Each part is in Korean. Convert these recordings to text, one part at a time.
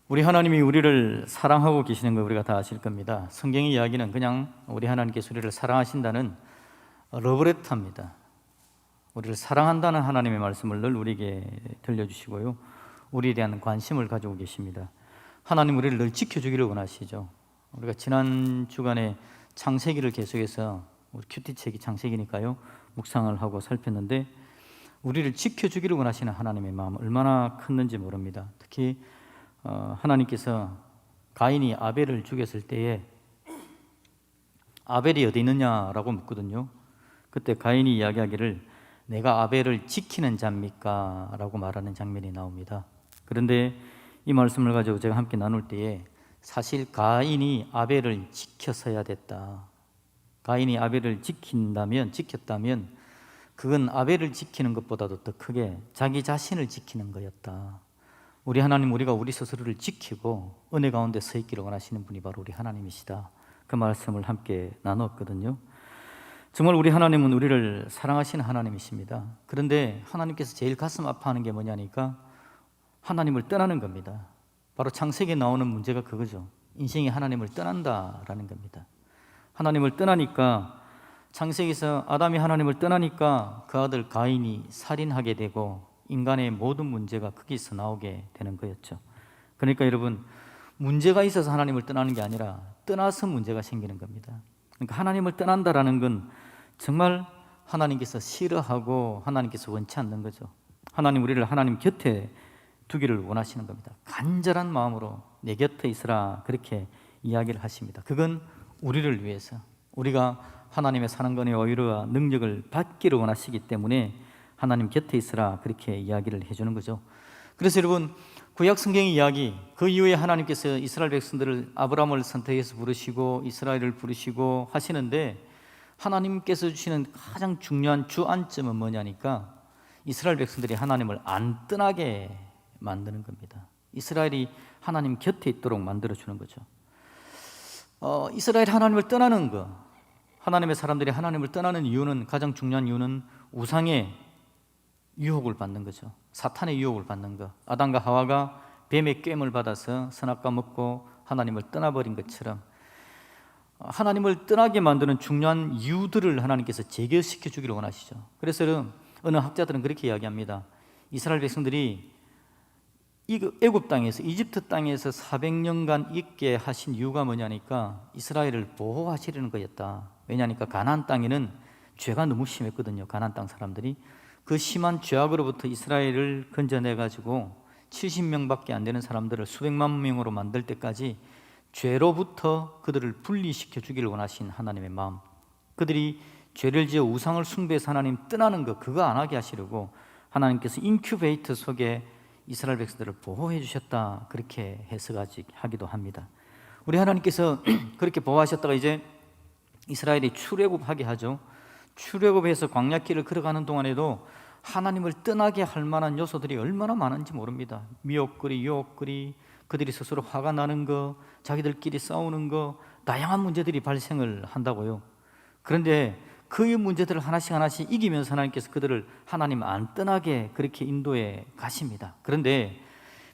우리 하나님이 우리를 사랑하고 계시는 걸 우리가 다 아실 겁니다. 성경의 이야기는 그냥 우리 하나님께서 우리를 사랑하신다는 러브레터입니다. 우리를 사랑한다는 하나님의 말씀을 늘 우리에게 들려주시고요, 우리에 대한 관심을 가지고 계십니다. 하나님 우리를 늘 지켜주기를 원하시죠. 우리가 지난 주간에 창세기를 계속해서, 우리 큐티 책이 창세기니까요, 묵상을 하고 살폈는데, 우리를 지켜주기를 원하시는 하나님의 마음 얼마나 컸는지 모릅니다. 특히 하나님께서 가인이 아벨을 죽였을 때에 아벨이 어디 있느냐라고 묻거든요. 그때 가인이 이야기하기를 내가 아벨을 지키는 자입니까? 라고 말하는 장면이 나옵니다. 그런데 이 말씀을 가지고 제가 함께 나눌 때에 사실 가인이 아벨을 지켰어야 됐다. 가인이 아벨을 지켰다면 그건 아벨을 지키는 것보다도 더 크게 자기 자신을 지키는 거였다. 우리 하나님, 우리가 우리 스스로를 지키고 은혜 가운데 서 있기를 원하시는 분이 바로 우리 하나님이시다. 그 말씀을 함께 나눴거든요. 정말 우리 하나님은 우리를 사랑하시는 하나님이십니다. 그런데 하나님께서 제일 가슴 아파하는 게 뭐냐니까 하나님을 떠나는 겁니다. 바로 창세기에 나오는 문제가 그거죠. 인생이 하나님을 떠난다라는 겁니다. 하나님을 떠나니까, 창세기에서 아담이 하나님을 떠나니까 그 아들 가인이 살인하게 되고 인간의 모든 문제가 거기서 나오게 되는 거였죠. 그러니까 여러분, 문제가 있어서 하나님을 떠나는 게 아니라 떠나서 문제가 생기는 겁니다. 그러니까 하나님을 떠난다라는 건 정말 하나님께서 싫어하고 하나님께서 원치 않는 거죠. 하나님 우리를 하나님 곁에 두기를 원하시는 겁니다. 간절한 마음으로 내 곁에 있으라, 그렇게 이야기를 하십니다. 그건 우리를 위해서, 우리가 하나님의 사랑과 오히려 능력을 받기를 원하시기 때문에 하나님 곁에 있으라, 그렇게 이야기를 해주는 거죠. 그래서 여러분, 구약 성경의 이야기, 그 이후에 하나님께서 이스라엘 백성들을, 아브라함을 선택해서 부르시고 이스라엘을 부르시고 하시는데, 하나님께서 주시는 가장 중요한 주안점은 뭐냐니까 이스라엘 백성들이 하나님을 안 떠나게 만드는 겁니다. 이스라엘이 하나님 곁에 있도록 만들어주는 거죠. 이스라엘이 하나님을 떠나는 거, 하나님의 사람들이 하나님을 떠나는 이유는, 가장 중요한 이유는 우상의 유혹을 받는 거죠. 사탄의 유혹을 받는 거. 아담과 하와가 뱀의 꾀임을 받아서 선악과 먹고 하나님을 떠나버린 것처럼 하나님을 떠나게 만드는 중요한 이유들을 하나님께서 제거시켜 주기를 원하시죠. 그래서 어느 학자들은 그렇게 이야기합니다. 이스라엘 백성들이 애굽 땅에서, 이집트 땅에서 400년간 있게 하신 이유가 뭐냐니까 이스라엘을 보호하시려는 거였다. 왜냐니까 가나안 땅에는 죄가 너무 심했거든요. 가나안 땅 사람들이 그 심한 죄악으로부터 이스라엘을 건져내가지고 70명밖에 안 되는 사람들을 수백만 명으로 만들 때까지 죄로부터 그들을 분리시켜 주기를 원하신 하나님의 마음, 그들이 죄를 지어 우상을 숭배해서 하나님 떠나는 거, 그거 안 하게 하시려고 하나님께서 인큐베이터 속에 이스라엘 백성들을 보호해 주셨다, 그렇게 해석하기도 합니다. 우리 하나님께서 그렇게 보호하셨다가 이제 이스라엘이 출애굽하게 하죠. 출애굽해서 광야길을 걸어가는 동안에도 하나님을 떠나게 할 만한 요소들이 얼마나 많은지 모릅니다. 미혹거리, 유혹거리, 그들이 스스로 화가 나는 거, 자기들끼리 싸우는 거, 다양한 문제들이 발생을 한다고요. 그런데 그 문제들을 하나씩 이기면서 하나님께서 그들을 하나님 안 떠나게 그렇게 인도해 가십니다. 그런데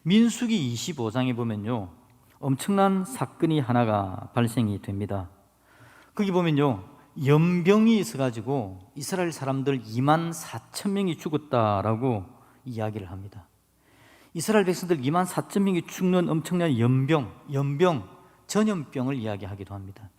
민수기 25장에 보면요, 엄청난 사건이 하나가 발생이 됩니다. 거기 보면요, 연병이 있어가지고 이스라엘 사람들 2만 4천 명이 죽었다라고 이야기를 합니다. 이스라엘 백성들 2만 4천 명이 죽는 엄청난 연병, 전염병을 이야기하기도 합니다.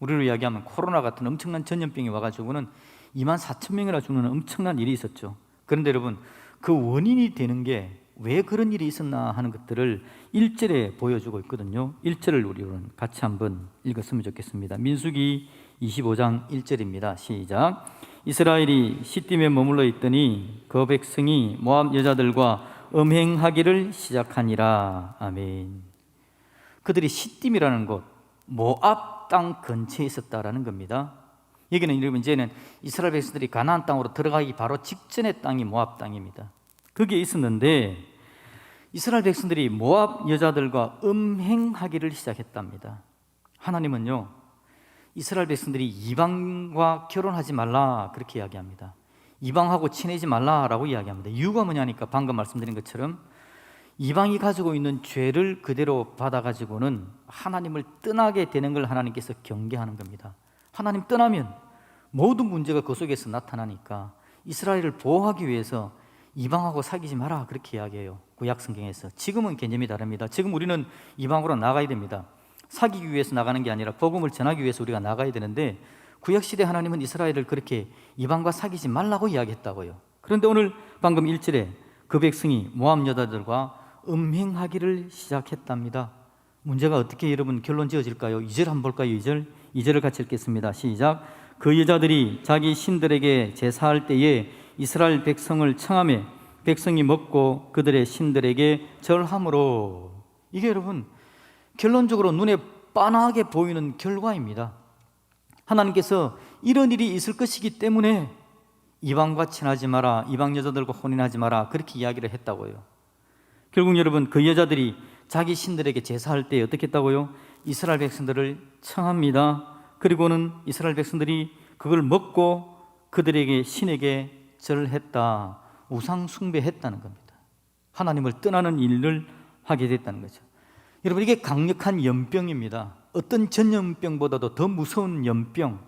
우리로 이야기하면 코로나 같은 엄청난 전염병이 와가지고는 2만 4천 명이나 죽는 엄청난 일이 있었죠. 그런데 여러분, 그 원인이 되는 게 왜 그런 일이 있었나 하는 것들을 1절에 보여주고 있거든요. 1절을 우리는 같이 한번 읽었으면 좋겠습니다. 민수기 25장 1절입니다. 시작. 이스라엘이 시딤에 머물러 있더니 그 백성이 모압 여자들과 음행하기를 시작하니라. 아멘. 그들이 시딤이라는 곳, 모압 땅 근처에 있었다라는 겁니다. 여기는 여러분, 이제는 이스라엘 백성들이 가나안 땅으로 들어가기 바로 직전의 땅이 모압 땅입니다. 거기에 있었는데 이스라엘 백성들이 모압 여자들과 음행하기를 시작했답니다. 하나님은요, 이스라엘 백성들이 이방과 결혼하지 말라, 그렇게 이야기합니다. 이방하고 친해지 말라라고 이야기합니다. 이유가 뭐냐니까 방금 말씀드린 것처럼 이방이 가지고 있는 죄를 그대로 받아가지고는 하나님을 떠나게 되는 걸 하나님께서 경계하는 겁니다. 하나님 떠나면 모든 문제가 그 속에서 나타나니까 이스라엘을 보호하기 위해서 이방하고 사귀지 마라 그렇게 이야기해요. 구약 성경에서. 지금은 개념이 다릅니다. 지금 우리는 이방으로 나가야 됩니다. 사귀기 위해서 나가는 게 아니라 복음을 전하기 위해서 우리가 나가야 되는데, 구약시대 하나님은 이스라엘을 그렇게 이방과 사귀지 말라고 이야기했다고요. 그런데 오늘 방금 1절에 그 백성이 모압 여자들과 음행하기를 시작했답니다. 문제가 어떻게 여러분 결론 지어질까요? 2절 한번 볼까요? 2절을 같이 읽겠습니다. 시작. 그 여자들이 자기 신들에게 제사할 때에 이스라엘 백성을 청하매 백성이 먹고 그들의 신들에게 절함으로. 이게 여러분 결론적으로 눈에 빤하게 보이는 결과입니다. 하나님께서 이런 일이 있을 것이기 때문에 이방과 친하지 마라, 이방 여자들과 혼인하지 마라 그렇게 이야기를 했다고요. 결국 여러분 그 여자들이 자기 신들에게 제사할 때 어떻게 했다고요? 이스라엘 백성들을 청합니다. 그리고는 이스라엘 백성들이 그걸 먹고 그들에게 신에게 절을 했다, 우상 숭배했다는 겁니다. 하나님을 떠나는 일을 하게 됐다는 거죠. 여러분 이게 강력한 연병입니다. 어떤 전염병보다도 더 무서운 연병,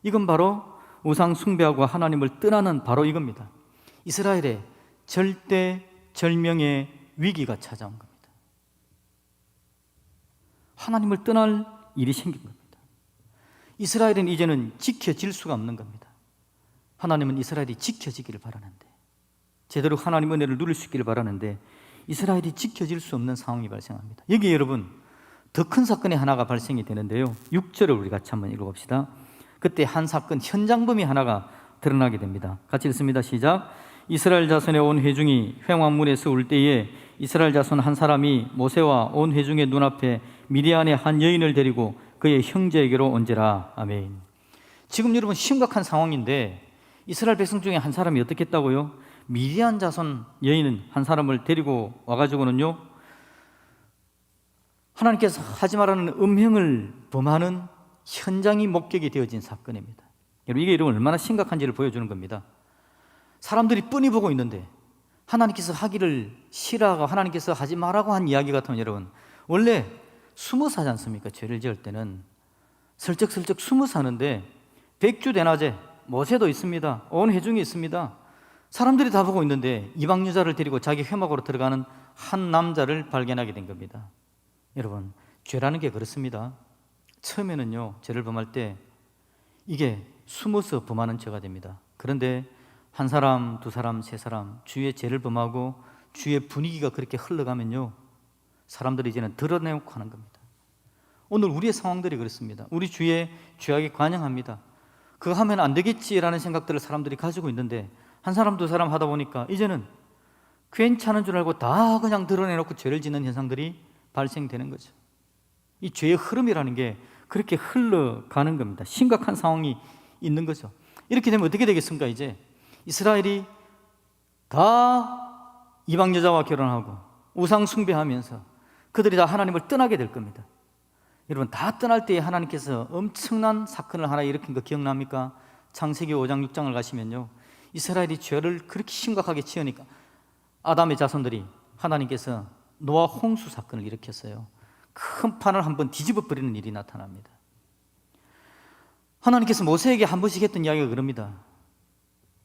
이건 바로 우상 숭배하고 하나님을 떠나는 바로 이겁니다. 이스라엘의 절대 절명의 위기가 찾아온 겁니다. 하나님을 떠날 일이 생긴 겁니다. 이스라엘은 이제는 지켜질 수가 없는 겁니다. 하나님은 이스라엘이 지켜지기를 바라는데, 제대로 하나님 은혜를 누릴 수 있기를 바라는데 이스라엘이 지켜질 수 없는 상황이 발생합니다. 여기 여러분 더 큰 사건이 하나가 발생이 되는데요, 6절을 우리 같이 한번 읽어봅시다. 그때 한 사건 현장범위 하나가 드러나게 됩니다. 같이 읽습니다. 시작. 이스라엘 자손의 온 회중이 회막문에 서올 때에 이스라엘 자손 한 사람이 모세와 온 회중의 눈앞에 미디안의 한 여인을 데리고 그의 형제에게로 온지라. 아멘. 지금 여러분 심각한 상황인데 이스라엘 백성 중에 한 사람이 어떻게 했다고요? 미디안 자손 여인은 한 사람을 데리고 와가지고는요, 하나님께서 하지 말라는 음행을 범하는 현장이 목격이 되어진 사건입니다. 여러분 이게 여러분 얼마나 심각한지를 보여주는 겁니다. 사람들이 뻔히 보고 있는데 하나님께서 하기를 싫어하고 하나님께서 하지 말라고 한 이야기 같으면 여러분 원래 숨어서 하지 않습니까? 죄를 지을 때는 슬쩍슬쩍 숨어 사는데 백주대낮에 모세도 있습니다. 온 회중이 있습니다. 사람들이 다 보고 있는데 이방 여자를 데리고 자기 회막으로 들어가는 한 남자를 발견하게 된 겁니다. 여러분 죄라는 게 그렇습니다. 처음에는요 죄를 범할 때 이게 숨어서 범하는 죄가 됩니다. 그런데 한 사람, 두 사람, 세 사람 주의 죄를 범하고 주의 분위기가 그렇게 흘러가면요 사람들이 이제는 드러내놓고 하는 겁니다. 오늘 우리의 상황들이 그렇습니다. 우리 주의 죄악에 관영합니다. 그거 하면 안 되겠지라는 생각들을 사람들이 가지고 있는데 한 사람, 두 사람 하다 보니까 이제는 괜찮은 줄 알고 다 그냥 드러내놓고 죄를 짓는 현상들이 발생되는 거죠. 이 죄의 흐름이라는 게 그렇게 흘러가는 겁니다. 심각한 상황이 있는 거죠. 이렇게 되면 어떻게 되겠습니까? 이제 이스라엘이 다 이방 여자와 결혼하고 우상 숭배하면서 그들이 다 하나님을 떠나게 될 겁니다. 여러분 다 떠날 때에 하나님께서 엄청난 사건을 하나 일으킨 거 기억납니까? 창세기 5장 6장을 가시면요 이스라엘이 죄를 그렇게 심각하게 지으니까 아담의 자손들이 하나님께서 노아 홍수 사건을 일으켰어요. 큰 판을 한번 뒤집어 버리는 일이 나타납니다. 하나님께서 모세에게 한 번씩 했던 이야기가 그럽니다.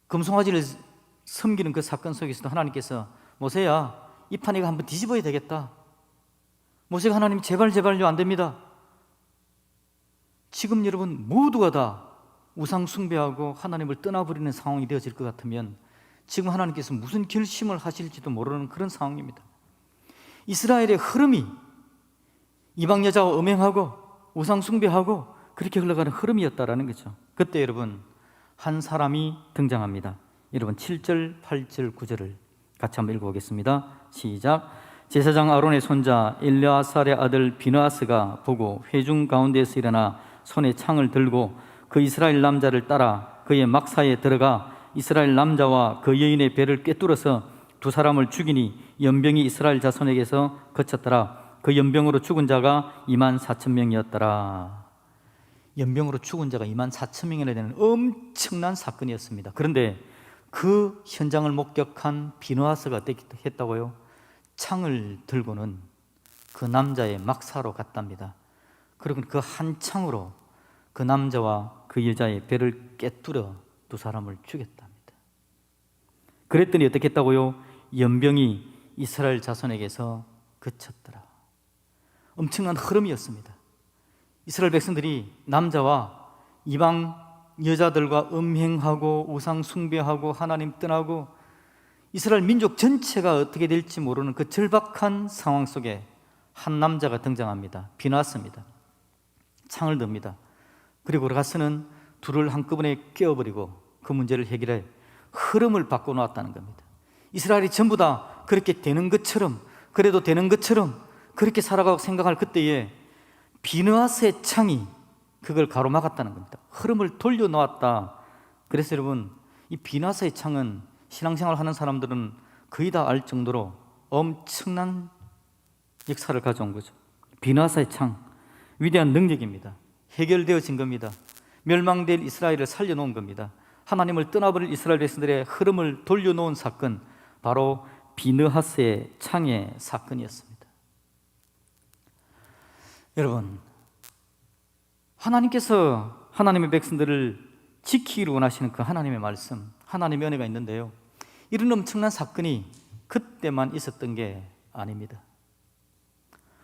금송아지를 섬기는 그 사건 속에서도 하나님께서 모세야 이 판 이거 한번 뒤집어야 되겠다. 모세가 하나님 제발요 안 됩니다. 지금 여러분 모두가 다 우상 숭배하고 하나님을 떠나버리는 상황이 되어질 것 같으면 지금 하나님께서 무슨 결심을 하실지도 모르는 그런 상황입니다. 이스라엘의 흐름이 이방 여자와 음행하고 우상 숭배하고 그렇게 흘러가는 흐름이었다라는 거죠. 그때 여러분 한 사람이 등장합니다. 여러분 7절, 8절, 9절을 같이 한번 읽어보겠습니다. 시작. 제사장 아론의 손자 엘르아살의 아들 비느하스가 보고 회중 가운데에서 일어나 손에 창을 들고 그 이스라엘 남자를 따라 그의 막사에 들어가 이스라엘 남자와 그 여인의 배를 꿰뚫어서 두 사람을 죽이니 연병이 이스라엘 자손에게서 그쳤더라. 그 연병으로 죽은 자가 24,000명이었더라. 연병으로 죽은 자가 24,000명이나 되는 엄청난 사건이었습니다. 그런데 그 현장을 목격한 비느하스가 어떻게 했다고요? 창을 들고는 그 남자의 막사로 갔답니다. 그리고 그 한 창으로 그 남자와 그 여자의 배를 꿰뚫어 두 사람을 죽였답니다. 그랬더니 어떻게 했다고요? 연병이 이스라엘 자손에게서 그쳤더라. 엄청난 흐름이었습니다. 이스라엘 백성들이 남자와 이방 여자들과 음행하고 우상 숭배하고 하나님 떠나고 이스라엘 민족 전체가 어떻게 될지 모르는 그 절박한 상황 속에 한 남자가 등장합니다. 비나스입니다. 창을 듭니다. 그리고 가서는 둘을 한꺼번에 깨어버리고 그 문제를 해결해 흐름을 바꿔놓았다는 겁니다. 이스라엘이 전부 다 그렇게 되는 것처럼, 그래도 되는 것처럼 그렇게 살아가고 생각할 그때에 비느하스의 창이 그걸 가로막았다는 겁니다. 흐름을 돌려놓았다. 그래서 여러분, 이 비느하스의 창은 신앙생활 하는 사람들은 거의 다 알 정도로 엄청난 역사를 가져온 거죠. 비느하스의 창, 위대한 능력입니다. 해결되어진 겁니다. 멸망될 이스라엘을 살려놓은 겁니다. 하나님을 떠나버릴 이스라엘 백성들의 흐름을 돌려놓은 사건, 바로 비느하스의 창의 사건이었습니다. 여러분, 하나님께서 하나님의 백성들을 지키기를 원하시는 그 하나님의 말씀, 하나님의 은혜가 있는데요, 이런 엄청난 사건이 그때만 있었던 게 아닙니다.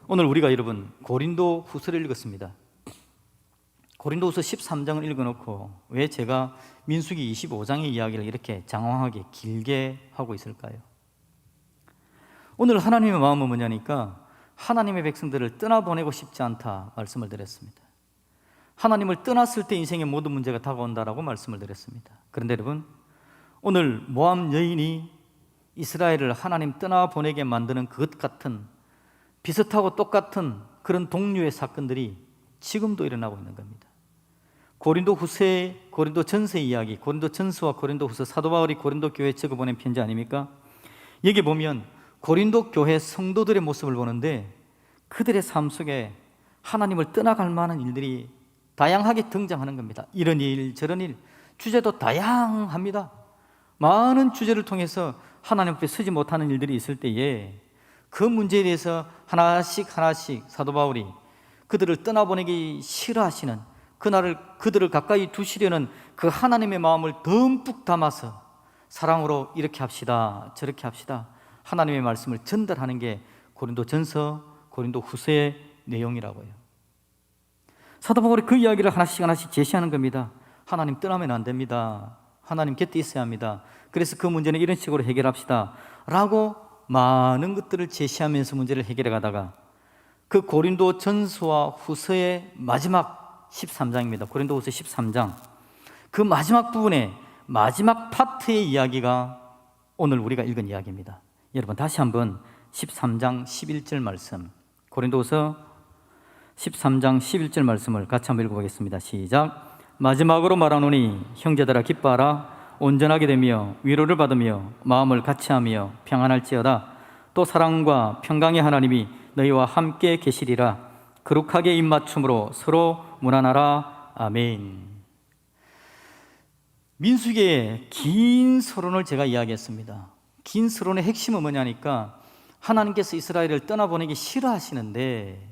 오늘 우리가 여러분 고린도 후서를 읽었습니다. 고린도후서 13장을 읽어놓고 왜 제가 민수기 25장의 이야기를 이렇게 장황하게 길게 하고 있을까요? 오늘 하나님의 마음은 뭐냐니까 하나님의 백성들을 떠나보내고 싶지 않다 말씀을 드렸습니다. 하나님을 떠났을 때 인생의 모든 문제가 다가온다라고 말씀을 드렸습니다. 그런데 여러분, 오늘 모압 여인이 이스라엘을 하나님 떠나보내게 만드는 그것 같은 비슷하고 똑같은 그런 동류의 사건들이 지금도 일어나고 있는 겁니다. 고린도 후세, 고린도 전서 이야기, 고린도 전서와 고린도 후서, 사도 바울이 고린도 교회에 적어보낸 편지 아닙니까? 여기 보면 고린도 교회 성도들의 모습을 보는데 그들의 삶 속에 하나님을 떠나갈 만한 일들이 다양하게 등장하는 겁니다. 이런 일, 저런 일, 주제도 다양합니다. 많은 주제를 통해서 하나님 앞에 서지 못하는 일들이 있을 때에 그 문제에 대해서 하나씩 사도 바울이 그들을 떠나보내기 싫어하시는, 그들을 가까이 두시려는 그 하나님의 마음을 듬뿍 담아서 사랑으로 이렇게 합시다, 저렇게 합시다, 하나님의 말씀을 전달하는 게 고린도 전서, 고린도 후서의 내용이라고요. 사도 바울이 그 이야기를 하나씩 제시하는 겁니다. 하나님 떠나면 안 됩니다. 하나님 곁에 있어야 합니다. 그래서 그 문제는 이런 식으로 해결합시다 라고 많은 것들을 제시하면서 문제를 해결해 가다가 그 고린도 전서와 후서의 마지막 13장입니다. 고린도 후서 13장, 그 마지막 부분에 마지막 파트의 이야기가 오늘 우리가 읽은 이야기입니다. 여러분 다시 한번 13장 11절 말씀, 고린도후서 13장 11절 말씀을 같이 한번 읽어보겠습니다. 시작. 마지막으로 말하노니 형제들아 기뻐하라. 온전하게 되며 위로를 받으며 마음을 같이하며 평안할지어다. 또 사랑과 평강의 하나님이 너희와 함께 계시리라. 거룩하게 입맞춤으로 서로 문안하라. 아멘. 민수기의 긴 서론을 제가 이야기했습니다. 긴 서론의 핵심은 뭐냐니까 하나님께서 이스라엘을 떠나보내기 싫어하시는데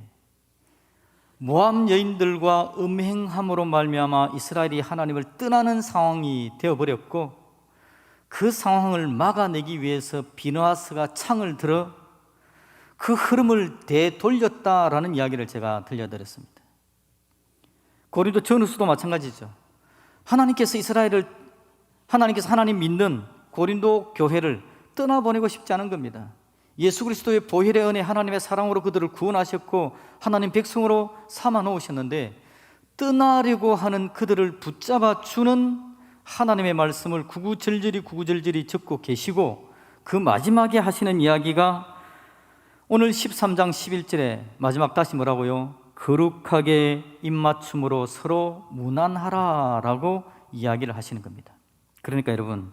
모압 여인들과 음행함으로 말미암아 이스라엘이 하나님을 떠나는 상황이 되어버렸고, 그 상황을 막아내기 위해서 비느하스가 창을 들어 그 흐름을 되돌렸다라는 이야기를 제가 들려드렸습니다. 고린도 전후서도 마찬가지죠. 하나님께서 하나님 믿는 고린도 교회를 떠나보내고 싶지 않은 겁니다. 예수 그리스도의 보혈의 은혜, 하나님의 사랑으로 그들을 구원하셨고 하나님 백성으로 삼아 놓으셨는데, 떠나려고 하는 그들을 붙잡아 주는 하나님의 말씀을 구구절절히 적고 계시고, 그 마지막에 하시는 이야기가 오늘 13장 11절에 마지막 다시 뭐라고요? 거룩하게 입맞춤으로 서로 문안하라 라고 이야기를 하시는 겁니다. 그러니까 여러분,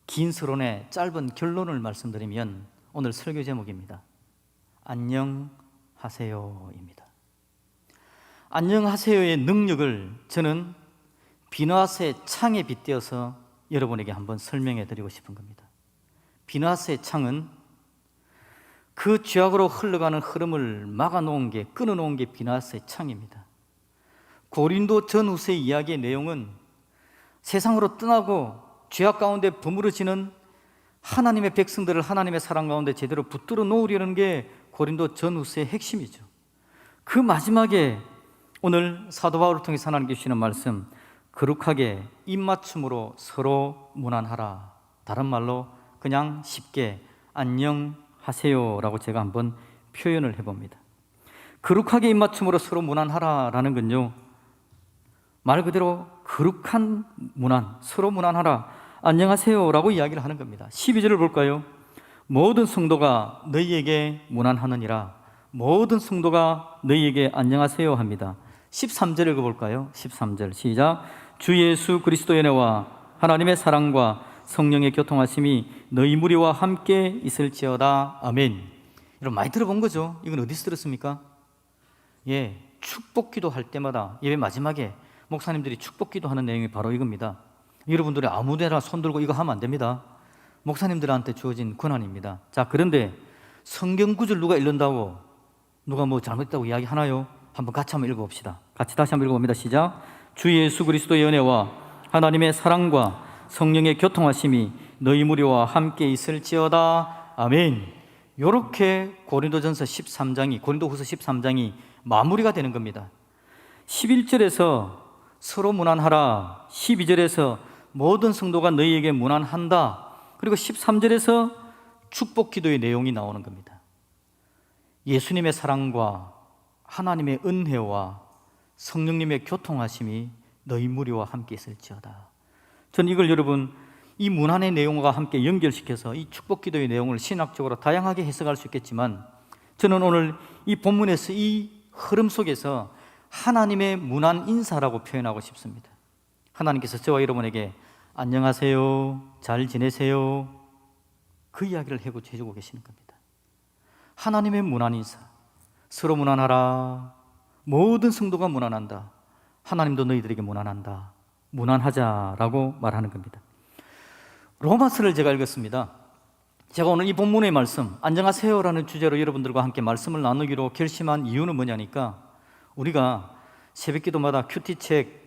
긴 서론의 짧은 결론을 말씀드리면 오늘 설교 제목입니다. 안녕하세요입니다. 안녕하세요의 능력을 저는 비느하스의 창에 빗대어서 여러분에게 한번 설명해 드리고 싶은 겁니다. 비느하스의 창은 그 죄악으로 흘러가는 흐름을 막아놓은 게, 끊어놓은 게 비나스의 창입니다. 고린도 전후서의 이야기의 내용은 세상으로 떠나고 죄악 가운데 버무러지는 하나님의 백성들을 하나님의 사랑 가운데 제대로 붙들어 놓으려는 게 고린도 전후서의 핵심이죠. 그 마지막에 오늘 사도 바울을 통해서 하나님께 주시는 말씀, 거룩하게 입맞춤으로 서로 무난하라. 다른 말로 그냥 쉽게 안녕하세요 라고 제가 한번 표현을 해봅니다. 거룩하게 입맞춤으로 서로 무난하라라는 건요, 말 그대로 거룩한 무난, 서로 무난하라, 안녕하세요 라고 이야기를 하는 겁니다. 12절을 볼까요? 모든 성도가 너희에게 무난하느니라. 모든 성도가 너희에게 안녕하세요 합니다. 13절 읽어볼까요? 13절 시작. 주 예수 그리스도의 은혜와 하나님의 사랑과 성령의 교통하심이 너희 무리와 함께 있을지어다. 아멘. 여러분 많이 들어본 거죠? 이건 어디서 들었습니까? 예, 축복기도 할 때마다 예배 마지막에 목사님들이 축복기도 하는 내용이 바로 이겁니다. 여러분들이 아무데나 손들고 이거 하면 안 됩니다. 목사님들한테 주어진 권한입니다. 자, 그런데 성경 구절 누가 읽는다고, 누가 뭐 잘못했다고 이야기 하나요? 한번 같이 한번 읽어봅시다. 같이 다시 한번 읽어봅니다. 시작. 주 예수 그리스도의 은혜와 하나님의 사랑과 성령의 교통하심이 너희 무리와 함께 있을지어다. 아멘. 이렇게 고린도전서 13장이, 고린도후서 13장이 마무리가 되는 겁니다. 11절에서 서로 무난하라, 12절에서 모든 성도가 너희에게 무난한다, 그리고 13절에서 축복 기도의 내용이 나오는 겁니다. 예수님의 사랑과 하나님의 은혜와 성령님의 교통하심이 너희 무리와 함께 있을지어다. 저는 이걸 여러분, 이 문안의 내용과 함께 연결시켜서 이 축복 기도의 내용을 신학적으로 다양하게 해석할 수 있겠지만, 저는 오늘 이 본문에서 이 흐름 속에서 하나님의 문안 인사라고 표현하고 싶습니다. 하나님께서 저와 여러분에게 안녕하세요, 잘 지내세요, 그 이야기를 해주고 계시는 겁니다. 하나님의 문안 인사, 서로 무난하라. 모든 성도가 무난한다. 하나님도 너희들에게 무난한다. 무난하자라고 말하는 겁니다. 로마서를 제가 읽었습니다. 제가 오늘 이 본문의 말씀, 안녕하세요라는 주제로 여러분들과 함께 말씀을 나누기로 결심한 이유는 뭐냐니까, 우리가 새벽기도마다 큐티책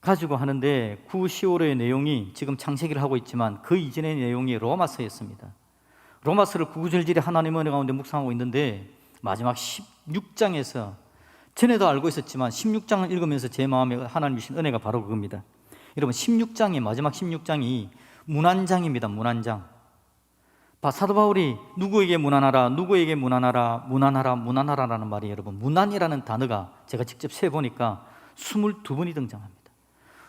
가지고 하는데 9, 10월의 내용이 지금 창세기를 하고 있지만 그 이전의 내용이 로마서였습니다. 로마서를 구구절절히 하나님의 은혜 가운데 묵상하고 있는데 마지막 16장에서, 전에도 알고 있었지만 16장을 읽으면서 제 마음에 하나님 주신 은혜가 바로 그겁니다. 여러분, 16장이, 마지막 16장이 문안장입니다. 문안장. 사도 바울이 누구에게 무난하라, 누구에게 무난하라, 무난하라, 무난하라라는 말이, 여러분, 무난이라는 단어가 제가 직접 세보니까 22번이 등장합니다.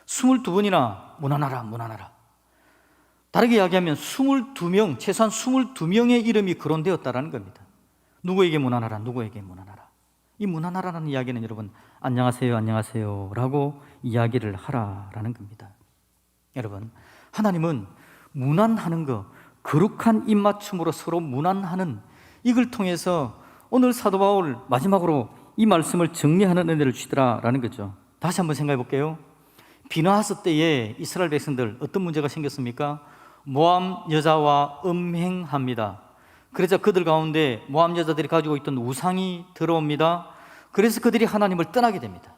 22번이나 무난하라, 무난하라. 다르게 이야기하면 22명, 최소한 22명의 이름이 거론되었다라는 겁니다. 누구에게 무난하라, 누구에게 무난하라. 이 무난하라는 이야기는 여러분, 안녕하세요, 안녕하세요 라고 이야기를 하라라는 겁니다. 여러분, 하나님은 무난하는 거, 거룩한 입맞춤으로 서로 무난하는, 이걸 통해서 오늘 사도 바울 마지막으로 이 말씀을 정리하는 은혜를 주시더라라는 거죠. 다시 한번 생각해 볼게요. 비나하스 때에 이스라엘 백성들 어떤 문제가 생겼습니까? 모압 여자와 음행합니다. 그래서 그들 가운데 모압 여자들이 가지고 있던 우상이 들어옵니다. 그래서 그들이 하나님을 떠나게 됩니다.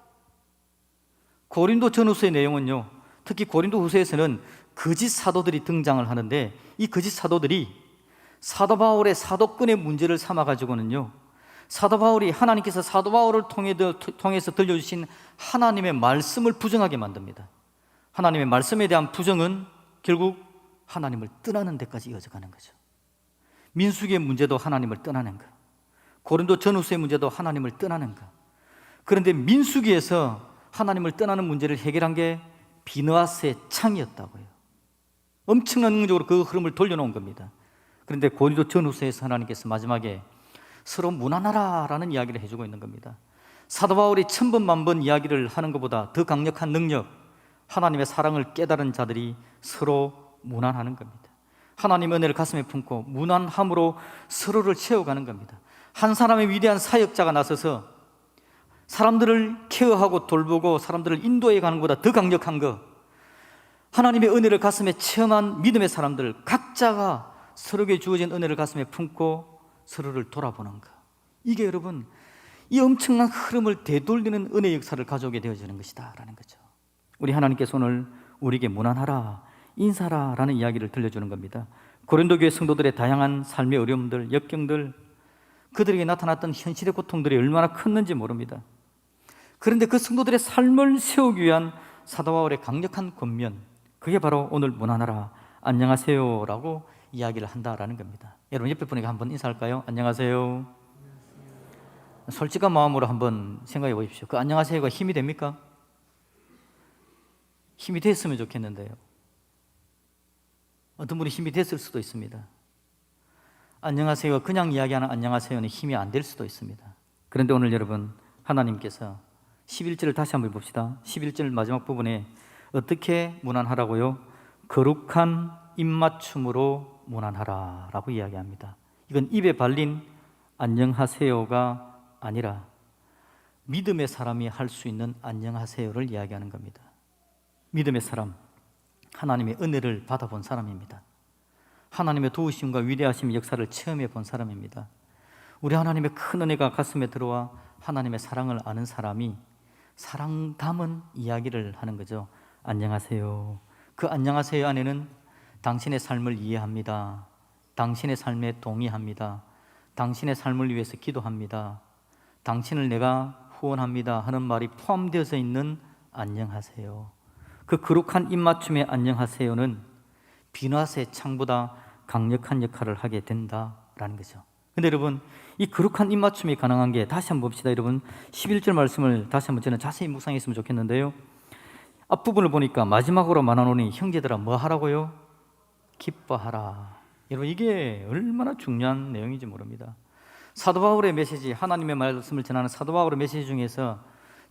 고린도 전후서의 내용은요, 특히 고린도 후서에서는 거짓 사도들이 등장을 하는데, 이 거짓 사도들이 사도 바울의 사도권의 문제를 삼아가지고는요, 사도 바울이, 하나님께서 사도 바울을 통해서 들려주신 하나님의 말씀을 부정하게 만듭니다. 하나님의 말씀에 대한 부정은 결국 하나님을 떠나는 데까지 이어져가는 거죠. 민수기의 문제도 하나님을 떠나는 것, 고린도 전후서의 문제도 하나님을 떠나는 것. 그런데 민수기에서 하나님을 떠나는 문제를 해결한 게 비느하스의 창이었다고요. 엄청난 능력으로 그 흐름을 돌려놓은 겁니다. 그런데 고린도 전후서에서 하나님께서 마지막에 서로 무난하라라는 이야기를 해주고 있는 겁니다. 사도 바울이 1000번 만번 이야기를 하는 것보다 더 강력한 능력, 하나님의 사랑을 깨달은 자들이 서로 무난하는 겁니다. 하나님의 은혜를 가슴에 품고 무난함으로 서로를 채워가는 겁니다. 한 사람의 위대한 사역자가 나서서 사람들을 케어하고 돌보고 사람들을 인도해 가는 것보다 더 강력한 것, 하나님의 은혜를 가슴에 체험한 믿음의 사람들 각자가 서로에게 주어진 은혜를 가슴에 품고 서로를 돌아보는 것. 이게 여러분 이 엄청난 흐름을 되돌리는 은혜 역사를 가져오게 되어지는 것이다 라는 거죠. 우리 하나님께서 오늘 우리에게 무난하라, 인사라 라는 이야기를 들려주는 겁니다. 고린도 교회 성도들의 다양한 삶의 어려움들, 역경들, 그들에게 나타났던 현실의 고통들이 얼마나 컸는지 모릅니다. 그런데 그 성도들의 삶을 세우기 위한 사도 바울의 강력한 권면, 그게 바로 오늘 무난하라, 안녕하세요 라고 이야기를 한다라는 겁니다. 여러분 옆에 분에게 한번 인사할까요? 안녕하세요. 솔직한 마음으로 한번 생각해 보십시오. 그 안녕하세요가 힘이 됩니까? 힘이 됐으면 좋겠는데요. 어떤 분이 힘이 됐을 수도 있습니다. 안녕하세요가 그냥 이야기하는 안녕하세요는 힘이 안 될 수도 있습니다. 그런데 오늘 여러분 하나님께서 11절을 다시 한번 봅시다. 11절 마지막 부분에 어떻게 무난하라고요? 거룩한 입맞춤으로 무난하라 라고 이야기합니다. 이건 입에 발린 안녕하세요가 아니라 믿음의 사람이 할 수 있는 안녕하세요를 이야기하는 겁니다. 믿음의 사람, 하나님의 은혜를 받아본 사람입니다. 하나님의 도우심과 위대하심 역사를 체험해 본 사람입니다. 우리 하나님의 큰 은혜가 가슴에 들어와 하나님의 사랑을 아는 사람이 사랑 담은 이야기를 하는 거죠. 안녕하세요. 그 안녕하세요 안에는 당신의 삶을 이해합니다. 당신의 삶에 동의합니다. 당신의 삶을 위해서 기도합니다. 당신을 내가 후원합니다 하는 말이 포함되어져 있는 안녕하세요. 그 거룩한 입맞춤의 안녕하세요는 비나스의 창보다 강력한 역할을 하게 된다라는 거죠. 근데 여러분 이 거룩한 입맞춤이 가능한 게 다시 한번 봅시다. 여러분 11절 말씀을 다시 한번 저는 자세히 묵상했으면 좋겠는데요. 앞부분을 보니까 마지막으로 말하노니 형제들아 뭐 하라고요? 기뻐하라. 여러분 이게 얼마나 중요한 내용인지 모릅니다. 사도 바울의 메시지, 하나님의 말씀을 전하는 사도 바울의 메시지 중에서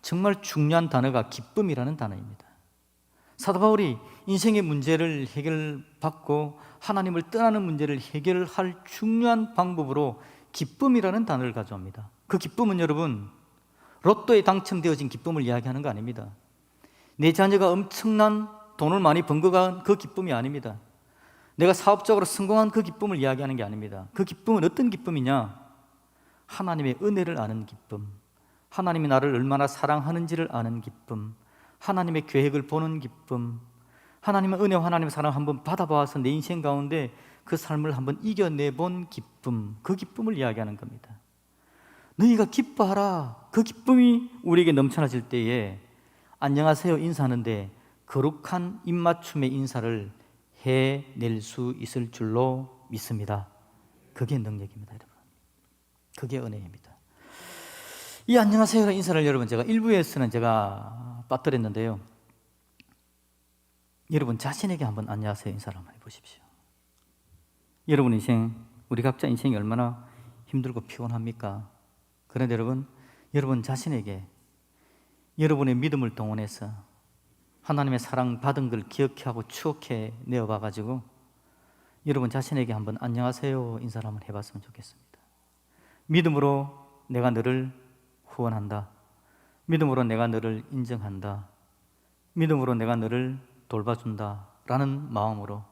정말 중요한 단어가 기쁨이라는 단어입니다. 사도 바울이 인생의 문제를 해결받고 하나님을 떠나는 문제를 해결할 중요한 방법으로 기쁨이라는 단어를 가져옵니다. 그 기쁨은 여러분 로또에 당첨되어진 기쁨을 이야기하는 거 아닙니다. 내 자녀가 엄청난 돈을 많이 번 거가 그 기쁨이 아닙니다. 내가 사업적으로 성공한 그 기쁨을 이야기하는 게 아닙니다. 그 기쁨은 어떤 기쁨이냐? 하나님의 은혜를 아는 기쁨, 하나님이 나를 얼마나 사랑하는지를 아는 기쁨, 하나님의 계획을 보는 기쁨, 하나님의 은혜와 하나님의 사랑을 한번 받아봐서 내 인생 가운데 그 삶을 한번 이겨내본 기쁨, 그 기쁨을 이야기하는 겁니다. 너희가 기뻐하라. 그 기쁨이 우리에게 넘쳐나질 때에 안녕하세요 인사하는데 거룩한 입맞춤의 인사를 해낼 수 있을 줄로 믿습니다. 그게 능력입니다, 여러분. 그게 은혜입니다. 이 안녕하세요라는 인사를 여러분 제가 일부에서는 제가 빠뜨렸는데요. 여러분 자신에게 한번 안녕하세요 인사를 한번 해보십시오. 여러분 인생, 우리 각자 인생이 얼마나 힘들고 피곤합니까? 그런데 여러분 자신에게 여러분의 믿음을 동원해서 하나님의 사랑 받은 걸 기억하고 추억해 내어봐가지고 여러분 자신에게 한번 안녕하세요 인사를 한번 해봤으면 좋겠습니다. 믿음으로 내가 너를 후원한다. 믿음으로 내가 너를 인정한다. 믿음으로 내가 너를 돌봐준다 라는 마음으로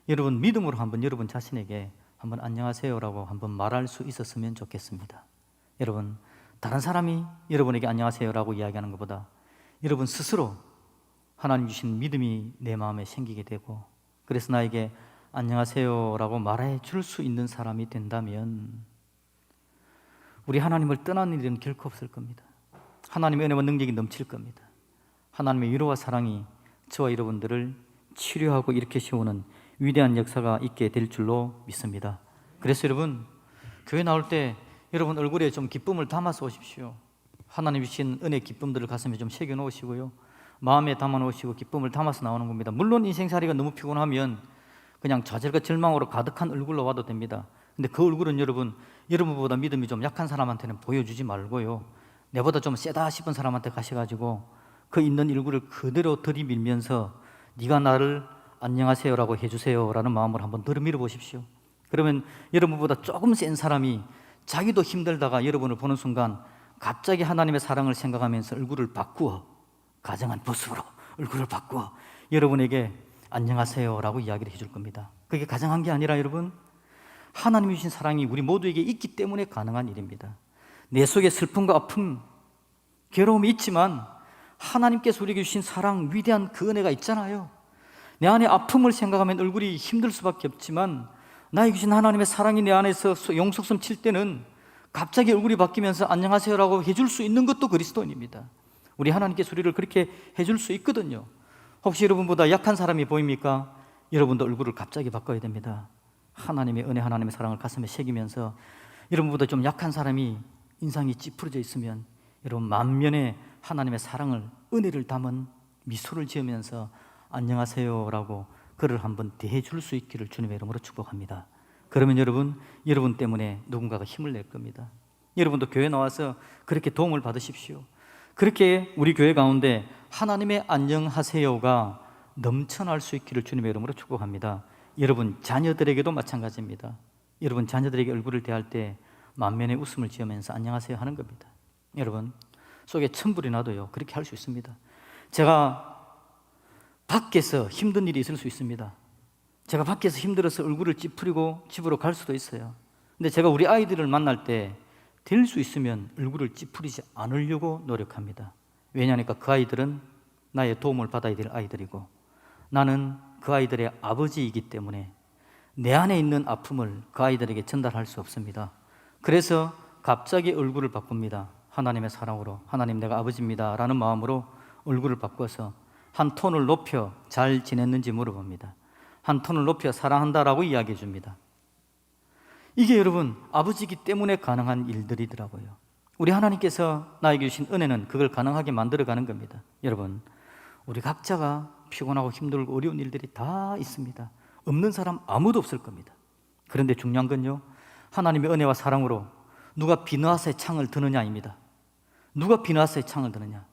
여러분 믿음으로 한번 여러분 자신에게 한번 안녕하세요라고 한번 말할 수 있었으면 좋겠습니다. 여러분 다른 사람이 여러분에게 안녕하세요라고 이야기하는 것보다 여러분 스스로 하나님 주신 믿음이 내 마음에 생기게 되고 그래서 나에게 안녕하세요라고 말해 줄 수 있는 사람이 된다면 우리 하나님을 떠나는 일은 결코 없을 겁니다. 하나님의 은혜와 능력이 넘칠 겁니다. 하나님의 위로와 사랑이 저와 여러분들을 치료하고 일으켜 세우는 위대한 역사가 있게 될 줄로 믿습니다. 그래서 여러분 교회 나올 때 여러분 얼굴에 좀 기쁨을 담아서 오십시오. 하나님 주신 은혜 기쁨들을 가슴에 좀 새겨 놓으시고요, 마음에 담아 놓으시고 기쁨을 담아서 나오는 겁니다. 물론 인생살이가 너무 피곤하면 그냥 좌절과 절망으로 가득한 얼굴로 와도 됩니다. 근데 그 얼굴은 여러분보다 믿음이 좀 약한 사람한테는 보여주지 말고요, 내보다 좀 세다 싶은 사람한테 가셔가지고 그 있는 얼굴을 그대로 들이밀면서 네가 나를 안녕하세요라고 해주세요 라는 마음으로 한번 들이밀어 보십시오. 그러면 여러분보다 조금 센 사람이 자기도 힘들다가 여러분을 보는 순간 갑자기 하나님의 사랑을 생각하면서 얼굴을 바꾸어, 가정한 모습으로 얼굴을 바꾸어 여러분에게 안녕하세요라고 이야기를 해줄 겁니다. 그게 가정한 게 아니라 여러분 하나님이 주신 사랑이 우리 모두에게 있기 때문에 가능한 일입니다. 내 속에 슬픔과 아픔, 괴로움이 있지만 하나님께서 우리에게 주신 사랑, 위대한 그 은혜가 있잖아요. 내 안에 아픔을 생각하면 얼굴이 힘들 수밖에 없지만 나에게 주신 하나님의 사랑이 내 안에서 용속섬 칠 때는 갑자기 얼굴이 바뀌면서 안녕하세요라고 해줄 수 있는 것도 그리스도인입니다. 우리 하나님께서 우리를 그렇게 해줄 수 있거든요. 혹시 여러분보다 약한 사람이 보입니까? 여러분도 얼굴을 갑자기 바꿔야 됩니다. 하나님의 은혜, 하나님의 사랑을 가슴에 새기면서 여러분보다 좀 약한 사람이 인상이 찌푸려져 있으면 여러분 만면에 하나님의 사랑을, 은혜를 담은 미소를 지으면서 안녕하세요라고 그를 한번 대해줄 수 있기를 주님의 이름으로 축복합니다. 그러면 여러분 때문에 누군가가 힘을 낼 겁니다. 여러분도 교회 나와서 그렇게 도움을 받으십시오. 그렇게 우리 교회 가운데 하나님의 안녕하세요가 넘쳐날 수 있기를 주님의 이름으로 축복합니다. 여러분 자녀들에게도 마찬가지입니다. 여러분 자녀들에게 얼굴을 대할 때 만면에 웃음을 지으면서 안녕하세요 하는 겁니다. 여러분 속에 천불이 나도요 그렇게 할 수 있습니다. 제가 밖에서 힘든 일이 있을 수 있습니다. 제가 밖에서 힘들어서 얼굴을 찌푸리고 집으로 갈 수도 있어요. 근데 제가 우리 아이들을 만날 때 될 수 있으면 얼굴을 찌푸리지 않으려고 노력합니다. 왜냐하니까 그 아이들은 나의 도움을 받아야 될 아이들이고 나는 그 아이들의 아버지이기 때문에 내 안에 있는 아픔을 그 아이들에게 전달할 수 없습니다. 그래서 갑자기 얼굴을 바꿉니다. 하나님의 사랑으로, 하나님 내가 아버지입니다 라는 마음으로 얼굴을 바꿔서 한 톤을 높여 잘 지냈는지 물어봅니다. 한 톤을 높여 사랑한다라고 이야기해 줍니다. 이게 여러분 아버지이기 때문에 가능한 일들이더라고요. 우리 하나님께서 나에게 주신 은혜는 그걸 가능하게 만들어가는 겁니다. 여러분 우리 각자가 피곤하고 힘들고 어려운 일들이 다 있습니다. 없는 사람 아무도 없을 겁니다. 그런데 중요한 건요 하나님의 은혜와 사랑으로 누가 비너하스의 창을 드느냐입니다. 누가 비너하스의 창을 드느냐,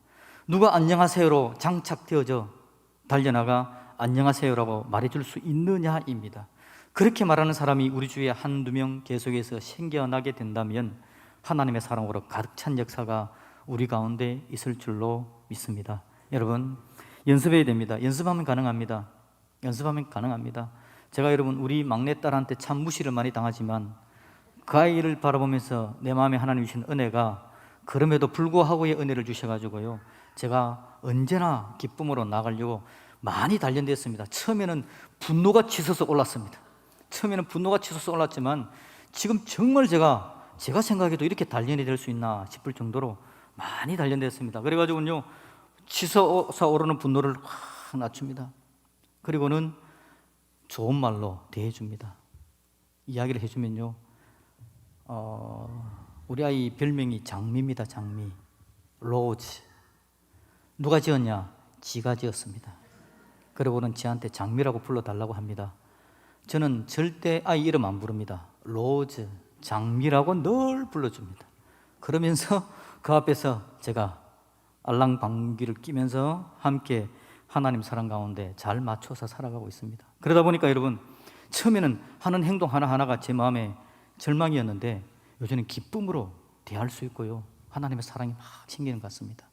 누가 안녕하세요로 장착되어져 달려나가 안녕하세요라고 말해줄 수 있느냐입니다. 그렇게 말하는 사람이 우리 주위에 한두 명 계속해서 생겨나게 된다면 하나님의 사랑으로 가득 찬 역사가 우리 가운데 있을 줄로 믿습니다. 여러분 연습해야 됩니다. 연습하면 가능합니다. 연습하면 가능합니다. 제가 여러분 우리 막내딸한테 참 무시를 많이 당하지만 그 아이를 바라보면서 내 마음에 하나님 주신 은혜가 그럼에도 불구하고의 은혜를 주셔가지고요 제가 언제나 기쁨으로 나가려고 많이 단련됐습니다. 처음에는 분노가 치솟아 올랐습니다. 처음에는 분노가 치솟아 올랐지만 지금 정말 제가 생각해도 이렇게 단련이 될 수 있나 싶을 정도로 많이 단련됐습니다. 그래가지고요 치솟아 오르는 분노를 확 낮춥니다. 그리고는 좋은 말로 대해줍니다. 이야기를 해주면요 우리 아이 별명이 장미입니다. 장미, 로즈. 누가 지었냐? 지가 지었습니다. 그러고는 지한테 장미라고 불러달라고 합니다. 저는 절대 아이 이름 안 부릅니다. 로즈, 장미라고 늘 불러줍니다. 그러면서 그 앞에서 제가 알랑방귀를 끼면서 함께 하나님 사랑 가운데 잘 맞춰서 살아가고 있습니다. 그러다 보니까 여러분 처음에는 하는 행동 하나하나가 제 마음에 절망이었는데 요즘은 기쁨으로 대할 수 있고요 하나님의 사랑이 막 생기는 것 같습니다.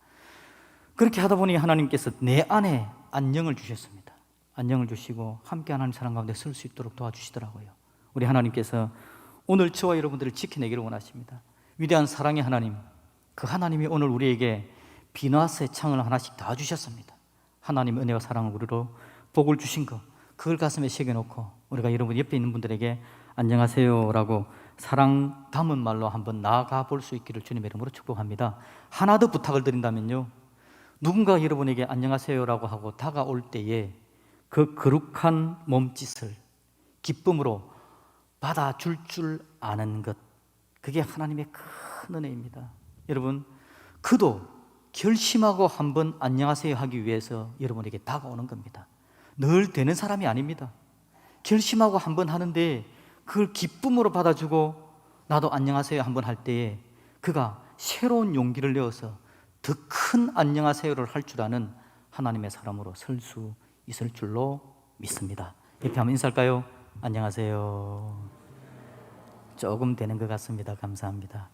그렇게 하다 보니 하나님께서 내 안에 안녕을 주셨습니다. 안녕을 주시고 함께 하나님 사랑 가운데 설 수 있도록 도와주시더라고요. 우리 하나님께서 오늘 저와 여러분들을 지켜내기를 원하십니다. 위대한 사랑의 하나님, 그 하나님이 오늘 우리에게 비너하스의 창을 하나씩 다 주셨습니다. 하나님 은혜와 사랑을 우리로 복을 주신 것, 그걸 가슴에 새겨놓고 우리가 여러분 옆에 있는 분들에게 안녕하세요라고 사랑 담은 말로 한번 나아가 볼 수 있기를 주님의 이름으로 축복합니다. 하나 더 부탁을 드린다면요 누군가 여러분에게 안녕하세요라고 하고 다가올 때에 그 거룩한 몸짓을 기쁨으로 받아줄 줄 아는 것, 그게 하나님의 큰 은혜입니다. 여러분 그도 결심하고 한번 안녕하세요 하기 위해서 여러분에게 다가오는 겁니다. 늘 되는 사람이 아닙니다. 결심하고 한번 하는데 그걸 기쁨으로 받아주고 나도 안녕하세요 한번 할 때에 그가 새로운 용기를 내어서 더 큰 안녕하세요를 할 줄 아는 하나님의 사람으로 설 수 있을 줄로 믿습니다. 이렇게 한번 인사할까요? 안녕하세요. 조금 되는 것 같습니다. 감사합니다.